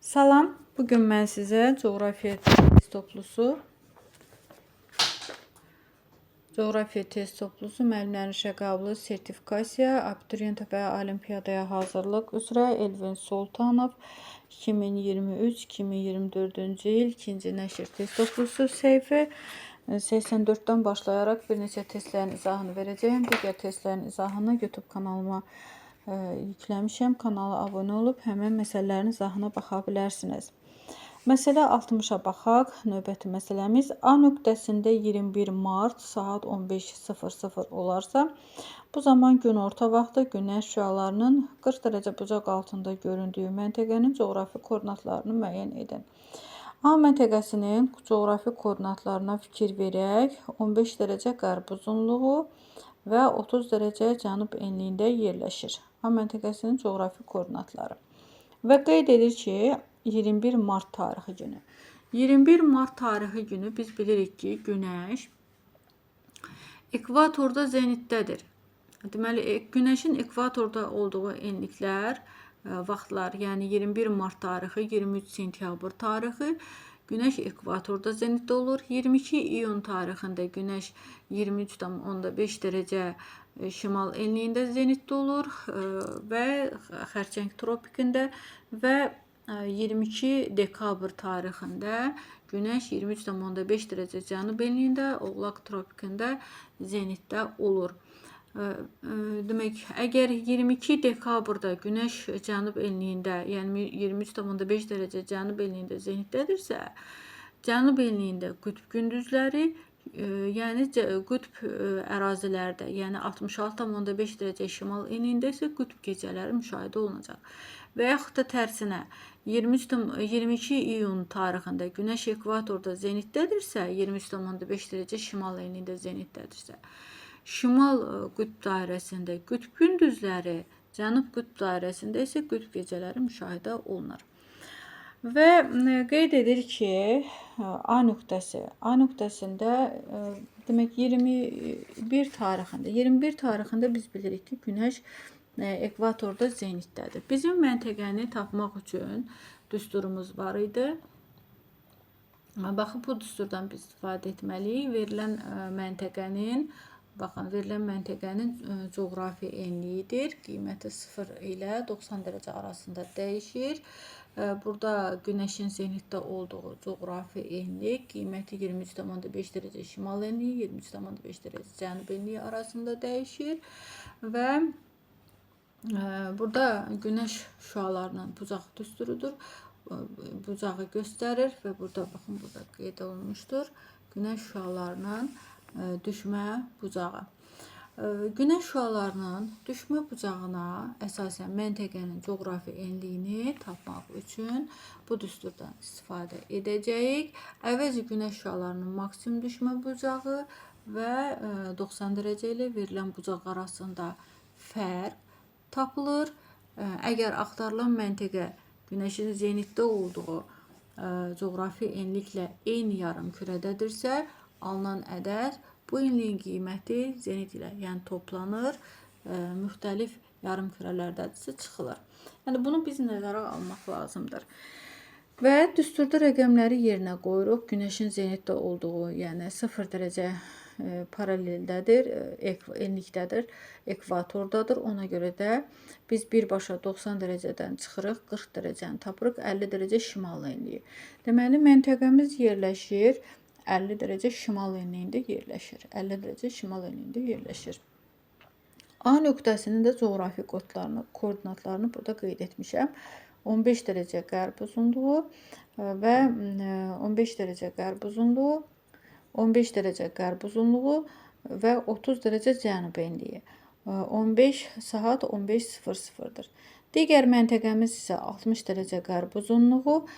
Salam, bugün mən sizə coğrafiya test toplusu, müəllimlərin işə qəbulu, sertifikasiya, abituriyent və olimpiyadaya hazırlıq üzrə Elvin Sultanov 2023-2024-cü il 2-ci nəşr test toplusu səhifə 84-dən başlayaraq bir neçə testlərin izahını verəcəyəm. Digər testlərin izahını YouTube kanalıma yükləmişəm. Kanala abunə olub həmin məsələlərin izahına baxa bilərsiniz. Məsələ 60-a baxaq. Növbəti məsələmiz A nöqtəsində 21 mart saat 15:00 olarsa, bu zaman günorta vaxtı günəş şüalarının 40 dərəcə bucaq altında göründüyü məntəqənin coğrafi koordinatlarını müəyyən edin. A məntəqəsinin coğrafi koordinatlarına fikir verək. 15 dərəcə qərb uzunluğu və 30 dərəcə cənub enliyində yerləşir. A məntəqəsinin coğrafi koordinatları. Və qeyd edir ki, 21 mart tarixi günü. 21 mart tarixi günü biz bilirik ki, günəş ekvatorda zenitdədir. Deməli, günəşin ekvatorda olduğu enliklər, vaxtlar, yəni 21 mart tarixi, 23 sentyabr tarixi günəş ekvatorda zenitdə olur. 22 iyun tarixində günəş 23,5 dərəcə şimal enliyində zenitdə olur və xərçəng tropikində və 22 dekabr tarixində günəş 23,5 dərəcə cənub enliyində Oğlaq tropikində zenitdə olur. Demək, əgər 22 dekabrda günəş cənub enliyində, yəni 23,5 dərəcə cənub enliyində zenitdədirsə, cənub enliyində qütb gündüzləri, yəni qütb ərazilərdə, yəni 66,5 dərəcə şimal enliyində isə qütb gecələri müşahidə olunacaq. Və yaxud da tərsinə 22 iyun tarixində günəş ekvatorda zenitdədirsə, 23,5 dərəcə şimal enliyində zenitdədirsə, şimal qütb dairəsində qütb gündüzləri, cənub qütb dairəsində isə qütb gecələri müşahidə olunur. Və qeyd edir ki, A nöqtəsində demək 21 tarixində biz bilirik ki, günəş ekvatorda zenitdədir. Bizim məntəqəni tapmaq üçün düsturumuz var idi. Baxın, bu düsturdan biz istifadə etməliyik. Verilən məntəqənin coğrafi enliyidir. Qiyməti 0 ilə 90 dərəcə arasında dəyişir. Burada günəşin zenitdə olduğu coğrafi enlik qiyməti 23,5 dərəcə şimal enliyi, 23,5 dərəcə cənub enliyi arasında dəyişir və burada günəş şüalarının bucaq düsturudur. Bucağı göstərir və burada baxın, burada qeyd olunmuşdur. Günəş şüalarının düşmə bucağı. Günəş şüalarının düşmə bucağına əsasən məntəqənin coğrafi enliyini tapmaq üçün bu düsturdan istifadə edəcəyik. Əvvəlcə günəş şüalarının maksimum düşmə bucağı və 90 dərəcə ilə verilən bucaq arasında fərq tapılır. Əgər axtarılan məntəqə günəşin zenitdə olduğu coğrafi enliklə eyni yarımkürədədirsə, alınan ədəd bu enliyin qiyməti zenit ilə, yəni toplanır, müxtəlif yarımkürələrdədirsə çıxılır. Yəni bunu biz nəzərə almaq lazımdır. Və düsturda rəqəmləri yerinə qoyuruq. Günəşin zenitdə olduğu, yəni 0 dərəcə paraleldədir, enlikdədir, ekvatordadır. Ona görə də biz birbaşa 90 dərəcədən çıxırıq, 40 dərəcəni tapırıq, 50 dərəcə şimal enliyi. Deməli, məntəqəmiz yerləşir 50 dərəcə şimal enliyində yerləşir. A nöqtəsinin də coğrafi koordinatlarını burada qeyd etmişəm. 15 dərəcə qərb uzunluğu və 15 dərəcə qərb uzunluğu və 30 dərəcə cənub enliyi. 15 saat 15:00-dır. Digər məntəqəmiz isə 60 dərəcə qərb uzunluğu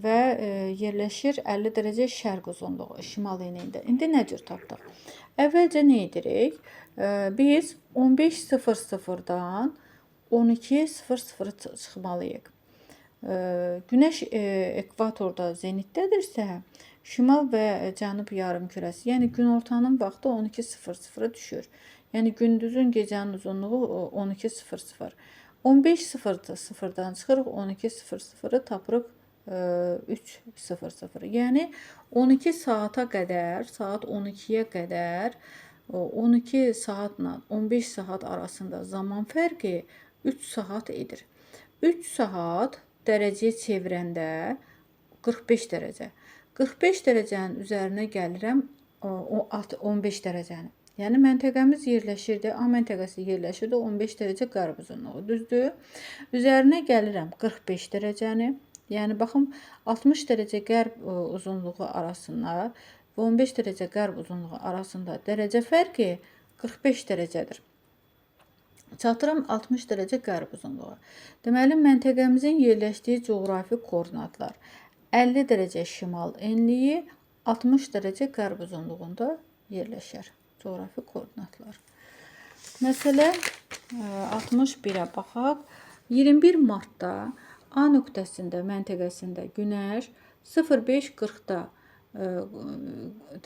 və yerləşir 50 dərəcə şərq uzunluğu şimal enliyində. İndi nə cür tapdıq? Əvvəlcə nə edirik? Biz 15:00-dan 12:00 çıxmalıyıq. Günəş ekvatorda zenitdədirsə, şimal və cənub yarımkürəsi, yəni günortanın vaxtı 12:00 düşür. Yəni gündüzün, gecənin uzunluğu 12:00. 15:00-dan çıxırıq, 12:00 tapırıq 3:00. Yəni 12 saata qədər, saat 12-yə qədər 12 saatla 15 saat arasında zaman fərqi 3 saat edir. 3 saat dərəcəyə çevirəndə 45 dərəcə. 45 dərəcənin üzərinə gəlirəm 15 dərəcəni. Yəni məntəqəmiz yerləşirdi, A məntəqəsi yerləşirdi 15 dərəcə qərb uzunluğu, düzdür? Üzərinə gəlirəm 45 dərəcəni. Yəni baxın 60 dərəcə qərb uzunluğu arasında və 15 dərəcə qərb uzunluğu arasında dərəcə fərqi 45 dərəcədir. Çatırım 60 dərəcə qərb uzunluğu. Deməli məntəqəmizin yerləşdiyi coğrafi koordinatlar 50 dərəcə şimal enliyi, 60 dərəcə qərb uzunluğunda yerləşər coğrafi koordinatlar. Məsələ 61-ə baxaq. 21 martda A nöqtəsində, məntəqəsində Günəş 05:40-da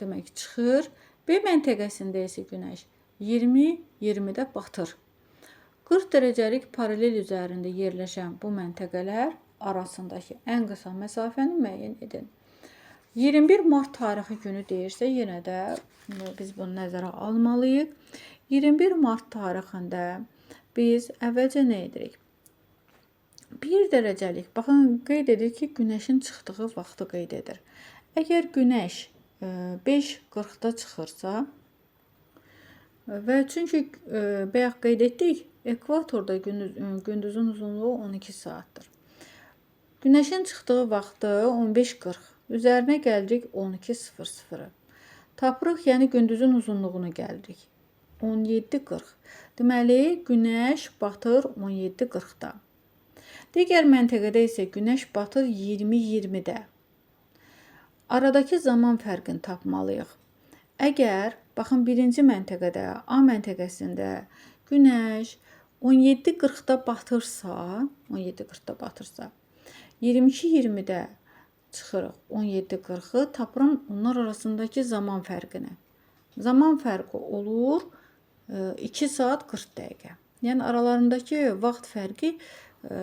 demək çıxır. B məntəqəsində isə Günəş 20:20-də batır. 40 dərəcəlik paralel üzərində yerləşən bu məntəqələr arasındakı ən qısa məsafəni müəyyən edin. 21 mart tarixi günü deyirsə, yenə də biz bunu nəzərə almalıyıq. 21 mart tarixində biz əvvəlcə nə edirik? 1 dərəcəlik, baxın, qeyd edir ki, Günəşin çıxdığı vaxtı qeyd edir. Əgər Günəş 5:40-da çıxırsa və çünki bayaq qeyd etdik, ekvatorda gündüzün uzunluğu 12 saatdır. Günəşin çıxdığı vaxtı 15:40, üzərinə gəldik 12:00. Tapırıq, yəni gündüzün uzunluğunu gəldik. 17:40. Deməli, Günəş batır 17:40-da. Digər məntəqədə isə Günəş batır 20:20-də. Aradakı zaman fərqini tapmalıyıq. Əgər, baxın, birinci məntəqədə, A məntəqəsində Günəş 17:40-da batırsa, 22:20-də çıxırıq 17:40-ı, tapırım onlar arasındakı zaman fərqini. Zaman fərqi olur 2 saat 40 dəqiqə. Yəni aralarındakı vaxt fərqi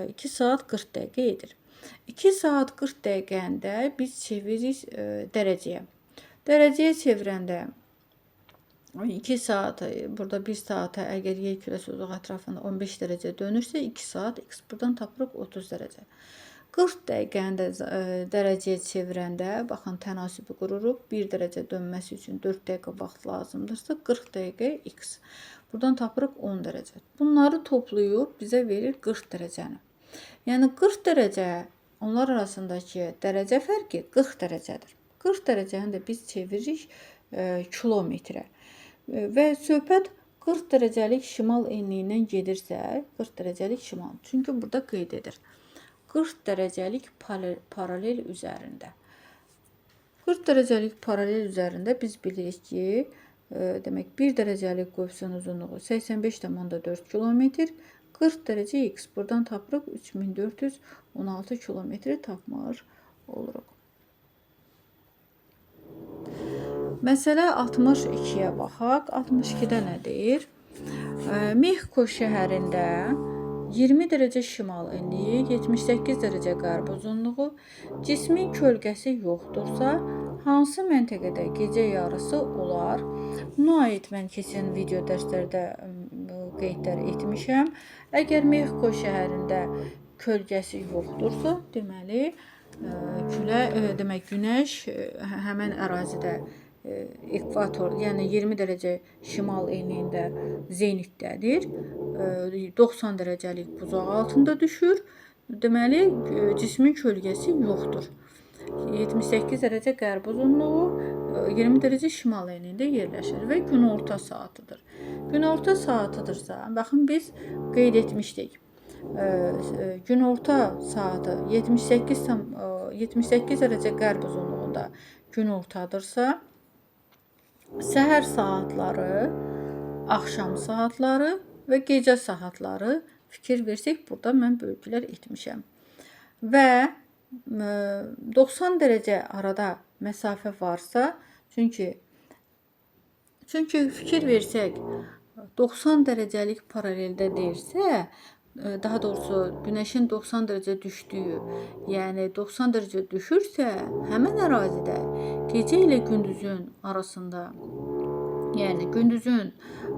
2 saat 40 dəqiqə edir. 2 saat 40 dəqiqəndə biz çeviririk dərəcəyə. Dərəcəyə çevirəndə 2 saat, burada 1 saata əgər yer kürəsi uzuq ətrafında 15 dərəcə dönürsə, 2 saat, x buradan tapırıq 30 dərəcə. 40 dəqiqəni də dərəcəyə çevirəndə, baxın, tənasibi qururuq. 1 dərəcə dönməsi üçün 4 dəqiqə vaxt lazımdırsa, 40 dəqiqə x. Buradan tapırıq 10 dərəcə. Bunları toplayıb bizə verir 40 dərəcəni. Yəni 40 dərəcə, onlar arasındakı dərəcə fərqi 40 dərəcədir. 40 dərəcəni də biz çeviririk kilometrə. Və söhbət 40 dərəcəlik şimal enliyindən gedirsə, 40 dərəcəlik şimal. Çünki burada qeyd edir. 40 dərəcəlik paralel üzərində. 40 dərəcəlik paralel üzərində biz bilirik ki, demək 1 dərəcəlik qövsün uzunluğu 85,4 kilometr, 40 dərəcə x. Buradan tapırıq 3416 kilometri tapmış oluruq. Məsələ 62-yə baxaq. 62-də nə deyir? Mexiko şəhərində 20 dərəcə şimal enliyi, 78 dərəcə qərb uzunluğu, cismin kölgəsi yoxdursa, hansı məntəqədə gecə yarısı olar? Buna aid mən keçən video dərslərdə qeydlər etmişəm. Əgər Mexiko şəhərində kölgəsi yoxdursa, deməli, Günəş həmən ərazidə ekvator, yəni 20 dərəcə şimal enliyində zenitdədir. 90 dərəcəlik buzaq altında düşür. Deməli, cismin kölgəsi yoxdur. 78 dərəcə qərb uzunluğu, 20 dərəcə şimal enliyində yerləşir və günorta saatıdır. Günorta saatıdırsa, baxın, biz qeyd etmişdik. Günorta saatı 78 dərəcə qərb uzunluğunda günortadırsa, səhər saatları, axşam saatları və gecə saatları fikir versək, burada mən bölgülər etmişəm. Və 90 dərəcə arada məsafə varsa, çünki fikir versək, 90 dərəcəlik paraleldə deyirsə, daha doğrusu Günəşin 90 dərəcə düşdüyü, yəni 90 dərəcə düşürsə, həmin ərazidə gecə ilə gündüzün arasında, yəni gündüzün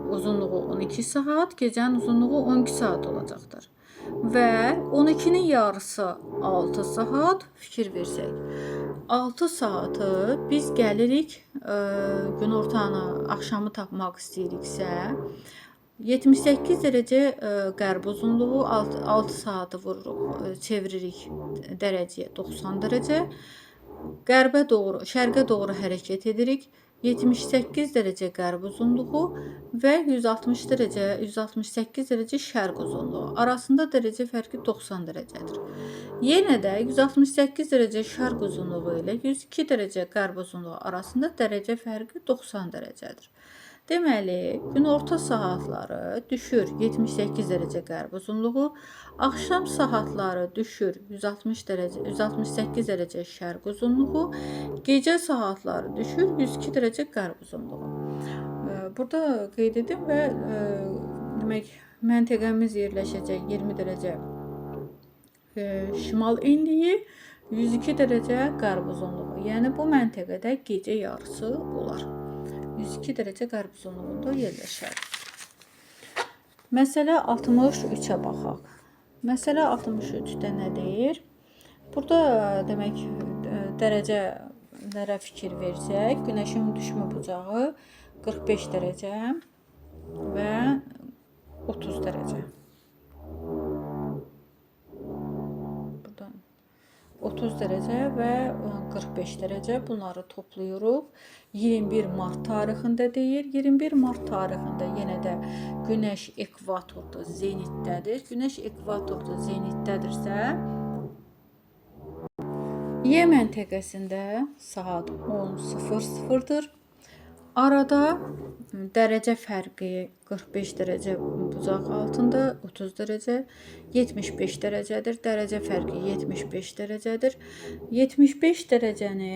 uzunluğu 12 saat, gecənin uzunluğu 12 saat olacaqdır. Və 12-nin yarısı 6 saat fikir versək. 6 saatı biz gəlirik günortanı, axşamı tapmaq istəyiriksə, 78 dərəcə qərb uzunluğu 6 saatı vururuq, çeviririk dərəcəyə 90 dərəcə. Qərbə doğru, şərqə doğru hərəkət edirik. 78 dərəcə qərb uzunluğu və 168 dərəcə şərq uzunluğu. Arasında dərəcə fərqi 90 dərəcədir. Yenə də 168 dərəcə şərq uzunluğu ilə 102 dərəcə qərb uzunluğu arasında dərəcə fərqi 90 dərəcədir. Deməli, günorta saatları düşür 78 dərəcə qərb uzunluğu, axşam saatları düşür 168 dərəcə şərq uzunluğu, gecə saatları düşür 102 dərəcə qərb uzunluğu. Burada qeyd edim və demək məntəqəmiz yerləşəcək 20 dərəcə şimal enliyi, 102 dərəcə qərb uzunluğu. Yəni bu məntəqədə gecə yarısı olar. 102 dərəcə qərb uzunluğunda yerləşər. Məsələ 63-ə baxaq. Məsələ 63-də nə deyir? Burada demək dərəcələrə fikir versək, Günəşin düşmə bucağı 45 dərəcə və 30 dərəcə. Buradan 30 dərəcə və 45 dərəcə, bunları toplayırıq. 21 mart tarixində deyir. 21 mart tarixində yenə də Günəş ekvatorda zenitdədir. Günəş ekvatorda zenitdədirsə, Y məntəqəsində saat 10:00-dır. Arada dərəcə fərqi 45 dərəcə bucaq altında, 30 dərəcə, 75 dərəcədir. Dərəcə fərqi 75 dərəcədir. 75 dərəcəni